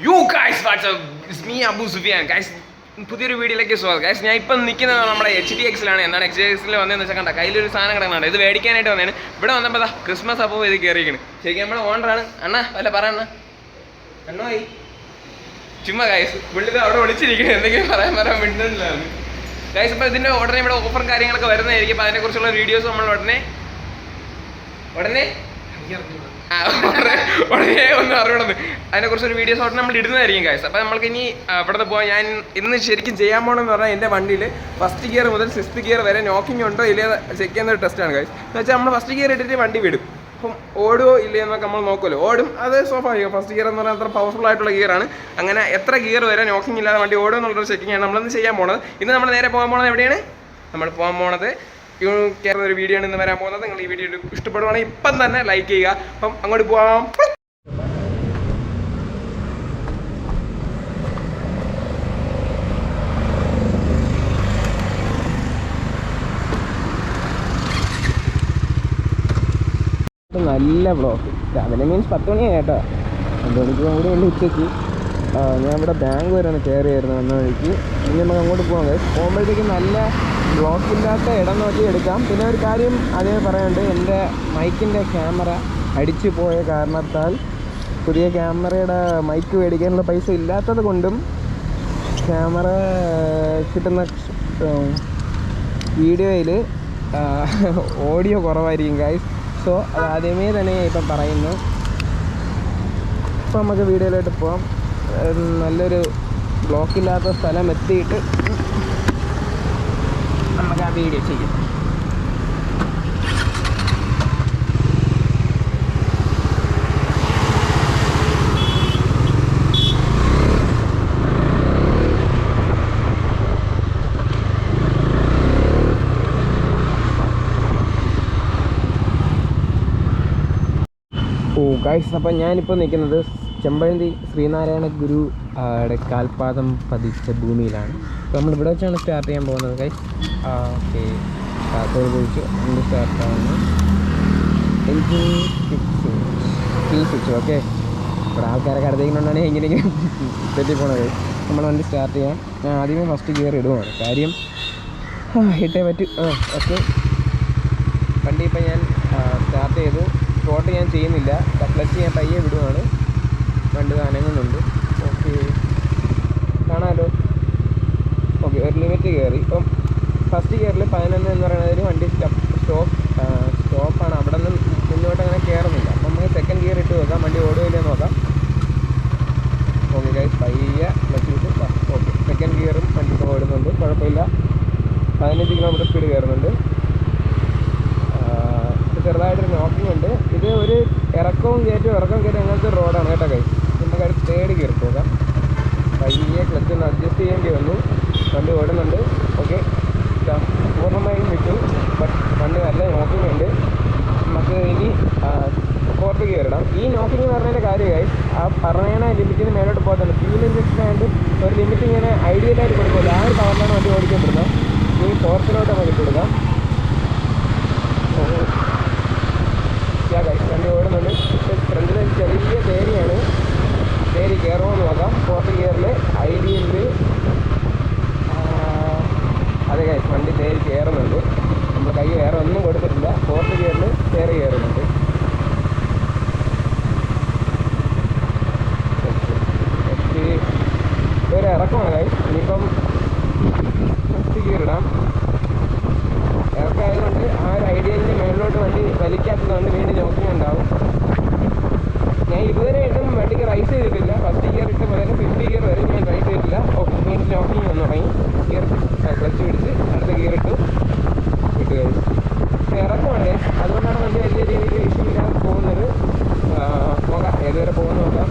U guys what's up it's me Abu Sufiyan guys. പുതിയൊരു വീഡിയോയിലേക്ക് സ്വാഗതം ഗൈസ്. ഞാൻ ഇപ്പം നിൽക്കുന്നത് നമ്മുടെ HDX എന്താണ് HDX വന്നതെന്ന് വെച്ചാൽ കണ്ട കയ്യിലൊരു സാധനം കിടക്കുന്നുണ്ട്. ഇത് മേടിക്കാനായിട്ട് വന്നതാണ്. ഇവിടെ വന്നപ്പോൾ ക്രിസ്മസ് അപ്പോൾ ഇത് കയറിയിരിക്കണം. ശരിക്കും നമ്മുടെ ഓണറാണ്. അണ്ണാ വല്ല പറയണ്ണ അണ്ണോയി ചുമ്മാ ഗൈസ് പുള്ളിത് അവിടെ വിളിച്ചിരിക്കണം. എന്തെങ്കിലും പറയാൻ മിണ്ടുന്നില്ലാണ് ഗൈസ്. അപ്പോൾ ഇതിൻ്റെ ഉടനെ ഇവിടെ ഓഫറും കാര്യങ്ങളൊക്കെ വരുന്നതായിരിക്കും. അപ്പോൾ അതിനെക്കുറിച്ചുള്ള വീഡിയോസ് നമ്മൾ ഉടനെ ഒന്നും അറിയണത് അതിനെക്കുറിച്ചൊരു വീഡിയോസ് ആയിട്ട് നമ്മൾ ഇടുന്നതായിരിക്കും ഗൈസ്. അപ്പോൾ നമ്മൾക്ക് ഇനി ഇവിടുന്ന് പോകാൻ ഞാൻ ഇന്ന് ശരിക്കും ചെയ്യാൻ പോകണമെന്ന് പറഞ്ഞാൽ എൻ്റെ വണ്ടിയിൽ ഫസ്റ്റ് ഗിയർ മുതൽ 6th ഗിയർ വരെ നോക്കിംഗ് ഉണ്ടോ ഇല്ലയോ ചെക്ക് ചെയ്യുന്ന ഒരു ടെസ്റ്റാണ് ഗൈസ്. എന്ന് വെച്ചാൽ നമ്മൾ ഫസ്റ്റ് ഗിയർ ഇട്ടിട്ട് വണ്ടി വിടും. അപ്പം ഓടുമോ ഇല്ലയോ എന്നൊക്കെ നമ്മൾ നോക്കുമല്ലോ. ഓടും, അത് സ്വാഭാവികം. ഫസ്റ്റ് ഗിയർ എന്ന് പറഞ്ഞാൽ അത്ര പവർഫുൾ ആയിട്ടുള്ള ഗിയറാണ്. അങ്ങനെ എത്ര ഗിയർ വരെ നോക്കിംഗ് ഇല്ലാതെ വണ്ടി ഓടും എന്നുള്ളൊരു ചെക്കിങ്ങാണ് നമ്മളിന്ന് ചെയ്യാൻ പോണത്. ഇന്ന് നമ്മൾ നേരെ പോകാൻ പോണത് എവിടെയാണ്? നമ്മൾ പോകാൻ പോണത് കേരള ഒരു വീഡിയോ ആണ് ഇന്ന് വരാൻ പോകുന്നത്. നിങ്ങൾ ഈ വീഡിയോ ഇഷ്ടപ്പെടുവാണെങ്കിൽ ഇപ്പം തന്നെ ലൈക്ക് ചെയ്യുക. അപ്പം അങ്ങോട്ട് പോവാം. നല്ല ബ്ലോക്ക് രാവിലെ മീൻസ് 10 മണിയായി കേട്ടോ. 2 മണിക്കൂർ കൂടി ഉണ്ട് ഉച്ചയ്ക്ക്. ഞാൻ ഇവിടെ ബാങ്ക് വരെ ഒന്ന് കയറിയായിരുന്നു വന്ന വഴിക്ക്. ഇനി നമുക്ക് അങ്ങോട്ട് പോകാം. പോകുമ്പോഴത്തേക്കും നല്ല ബ്ലോക്ക് ഇല്ലാത്ത ഇടം നോക്കി എടുക്കാം. പിന്നെ ഒരു കാര്യം അതേ പറയാനുണ്ട്, എൻ്റെ മൈക്കിൻ്റെ ക്യാമറ അടിച്ചു പോയ കാരണത്താൽ പുതിയ ക്യാമറയുടെ മൈക്ക് മേടിക്കാനുള്ള പൈസ ഇല്ലാത്തത് കൊണ്ടും ക്യാമറ കിട്ടുന്ന വീഡിയോയിൽ ഓഡിയോ കുറവായിരിക്കും ഗൈസ്. സോ അത് ആദ്യമേ തന്നെ ഞാൻ ഇപ്പം പറയുന്നു. ഇപ്പം നമുക്ക് വീഡിയോയിലോട്ട് പോകാം. നല്ലൊരു ബ്ലോക്കില്ലാത്ത സ്ഥലം എത്തിയിട്ട് നമുക്ക് ആ വീഡിയോ ചെയ്യാം. ഗൈസ്, അപ്പം ഞാനിപ്പോൾ നിൽക്കുന്നത് ചെമ്പഴന്തി ശ്രീനാരായണ ഗുരു കാൽപാദം പതിച്ച ഭൂമിയിലാണ്. അപ്പോൾ നമ്മൾ ഇവിടെ വെച്ചാണ് സ്റ്റാർട്ട് ചെയ്യാൻ പോകുന്നത് ഗൈസ്. ഓക്കെ, കാത്തോട് കുഴിച്ച് വണ്ടി സ്റ്റാർട്ടാവുന്നു. Engine switch. ഓക്കെ, ഇവിടെ ആൾക്കാരൊക്കെ അടുത്തേക്കുകൊണ്ടാണ് ഇങ്ങനെയൊക്കെ തെറ്റി പോണത്. നമ്മൾ വണ്ടി സ്റ്റാർട്ട് ചെയ്യാം. ഞാൻ ആദ്യമേ ഫസ്റ്റ് ഗിയർ ഇടുവാണ്. കാര്യം ഇട്ടേ പറ്റൂ. ഓക്കെ, വണ്ടി ഇപ്പം ഞാൻ സ്റ്റാർട്ട് ചെയ്തു. സ്പോട്ട് ഞാൻ ചെയ്യുന്നില്ല. ക്ലച്ച് ഞാൻ പയ്യെ വിടുവാണ്. വണ്ടി അനങ്ങുന്നുണ്ട്. ഓക്കെ, കാണാമല്ലോ. ഓക്കെ, ഒരു ലിമിറ്റ് കയറി. ഇപ്പം ഫസ്റ്റ് ഗിയറിൽ 11 എന്ന് പറയുന്നത് വണ്ടി സ്റ്റോപ്പാണ്. അവിടെ നിന്ന് മുന്നോട്ട് അങ്ങനെ കയറുന്നില്ല. അപ്പം നമുക്ക് സെക്കൻഡ് ഗിയർ ഇട്ട് നോക്കാം, വണ്ടി ഓടുകയില്ല നോക്കാം. ഓക്കെ ഗൈസ്, പയ്യെ ക്ലച്ച് വിട്ട്. ഓക്കെ, സെക്കൻഡ് ഗിയറും വണ്ടി ഓടുന്നുണ്ട്, കുഴപ്പമില്ല. 15 കിലോമീറ്റർ സ്പീഡ് കയറുന്നുണ്ട്. ചെറുതായിട്ടൊരു നോക്കിംഗ് ഉണ്ട്. ഇത് ഒരു ഇറക്കവും കയറ്റും അങ്ങനത്തെ ഒരു റോഡാണ് കേട്ടോ ഗൈസ്. നമുക്ക് ഒരു തേർഡ് ഗിയർ പോകാം. പയ്യെ ക്ലച്ച് ഒന്ന് അഡ്ജസ്റ്റ് ചെയ്യേണ്ടി വന്നു. വണ്ടി ഓടുന്നുണ്ട്. ഓക്കെ, പൂർണ്ണമായും വിട്ടു. ബട്ട് വണ്ടി നല്ല നോക്കിംഗ് ഉണ്ട്. നമുക്ക് ഇനി 4th ഗിയർ ഇടാം. ഈ നോക്കിംഗ് പറഞ്ഞതിൻ്റെ കാര്യം ഗൈസ്, ആ പറഞ്ഞ ലിമിറ്റിന് മേലോട്ട് പോകത്തുള്ളൂ. ഫ്യൂൽ ഇഞ്ചക്ഷൻ ആയിട്ട് ഒരു ലിമിറ്റ് ഇങ്ങനെ ഐഡിയലായിട്ട് കൊടുക്കുമല്ലോ, ആ ഒരു പവറിലാണ് വണ്ടി ഓടിക്കപ്പെടുന്നത്. ഈ 4th നമുക്ക് ഇട്ടുകൊടുക്കാം. വണ്ടി ഓടുന്നുണ്ട്. ഫ്രണ്ടിൽ ചെറിയ തേരിയാണ്. തേരി കയറുമെന്ന് നോക്കാം. 4th ഗിയറിൽ ഐഡിയയിൽ അതെ ഗൈസ്, വണ്ടി തേരി കയറുന്നുണ്ട്. നമ്മൾ കൈ വേറെ ഒന്നും കൊടുത്തിട്ടില്ല. 4th ഗിയറിൽ തേരി കയറുന്നുണ്ട്. ഒരു ഇറക്കമാണ് ഗൈസ്. ഇനിയിപ്പം 5th ഗിയർ ഇടാം. ഇറക്കായതുകൊണ്ട് ആ ഒരു ഐഡിയലിൻ്റെ മേളിലോട്ട് വണ്ടി വലിക്കാത്തതുകൊണ്ട് വീണ്ടും നോക്കിങ് ഉണ്ടാവും. ഞാൻ ഇതുവരെയായിട്ടും വണ്ടിക്ക് റൈസ് ചെയ്തിട്ടില്ല. ഫസ്റ്റ് ഗിയർ ഇട്ട് മുതൽ 50 ഗിയർ വരെ ഞാൻ റൈസ് ചെയ്തിട്ടില്ല. ഓക്കെ, വീണ്ടും നോക്കിങ് വന്നു തുടങ്ങി. ഗിയർ ക്ലച്ച് പിടിച്ച് അടുത്ത ഗിയർ ഇട്ടു കഴിഞ്ഞു. ഇറക്കമാണ്, അതുകൊണ്ടാണ് വണ്ടി വലിയ രീതിയിൽ ഇഷ്യൂ ഇല്ലാതെ പോകുന്നത്. നോക്കാം ഏതുവരെ പോകുന്ന നോക്കാം.